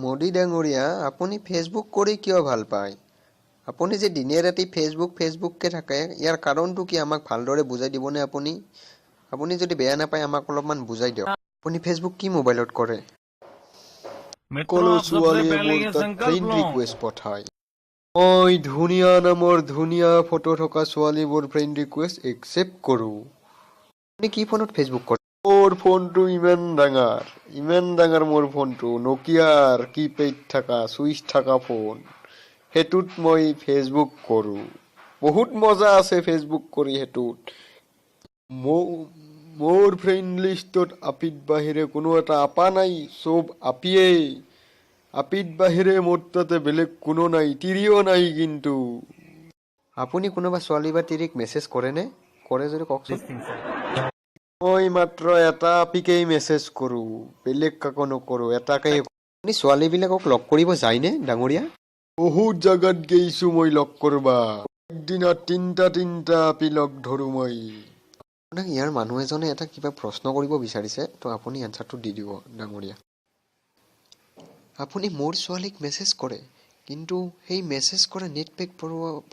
মোদী ডাঙৰীয়া, আপুনি ফেচবুক কৰি কিয় ভাল পায়? আপুনি যে দিনে ৰাতি ফেচবুককে থাকে, ইয়াৰ কাৰণটো কি আমাক ভালদৰে বুজাই দিবনে আপুনি? আপুনি যদি বেয়া নাপায় আমাক অলপমান বুজাই দিয়ক। আপুনি ফেচবুক কি মোবাইলত কৰে? मित्रों সকলো आप सबसे ছোৱালীয়ে पहले মোৰ ये তাত संकल्प ফ্ৰেণ্ড लो ৰিকুৱেষ্ট পঠায়। মই ধুনীয়া নামৰ ধুনীয়া ফটো থকা ছোৱালীবোৰ ফ্ৰেণ্ড ৰিকুৱেষ্ট একচেপ্ট কৰোঁ। আপুনি কি ফোনত ফেচবুক কৰে? মোৰ ফোনটো ইমান ডাঙৰ মোৰ ফোনটো, নকিয়াৰ কিপেড থকা চুইচ থকা ফোন। সেইটোত মই ফেচবুক কৰোঁ। বহুত মজা আছে ফেচবুক কৰি সেইটোত। মোৰ ফ্ৰেণ্ড লিষ্টত আপিত বাহিৰে কোনো এটা আপা নাই, চব আপিয়েই। আপিত বাহিৰে মোৰ তাতে বেলেগ কোনো নাই, তিৰিও নাই কিন্তু। আপুনি কোনোবা ছোৱালী বা তিৰিক মেছেজ কৰেনে? কৰে যদি কওকচোন। মই মাত্ৰ এটা আপিকেই মেছেজ কৰোঁ, বেলেগ কাকো নকৰোঁ, এটাকেই। আপুনি ছোৱালীবিলাকক লগ কৰিব যায়নে ডাঙৰীয়া? বহুত জাগাত গৈছোঁ মই লগ কৰবা। একদিনা তিনটা আপি লগ ধৰোঁ মই। আপোনাক ইয়াৰ মানুহ এজনে এটা কিবা প্ৰশ্ন কৰিব বিচাৰিছে, তো আপুনি এনচাৰটো দি দিব ডাঙৰীয়া। আপুনি মোৰ ছোৱালীক মেছেজ কৰে, কিন্তু সেই মেছেজ কৰা নেট পেক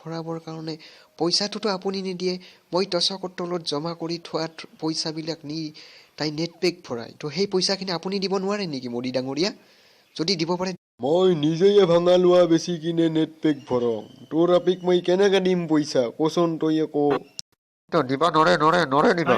ভৰাবৰ কাৰণে পইচাটোতো আপুনি নিদিয়ে। মই টচকৰ তলত জমা কৰি থোৱা পইচাবিলাক নি তাই নেট পেক ভৰায়, তো সেই পইচাখিনি আপুনি দিব নোৱাৰে নেকি মোদী ডাঙৰীয়া? যদি দিব পাৰে, মই নিজেই ভাঙা লোৱা বেছি কিনে নেট পেক ভৰাওঁ। তোৰ আপিক মই কেনেকে দিম পইচা? কচোন তই আকৌ। দিবা নৰে দিবা।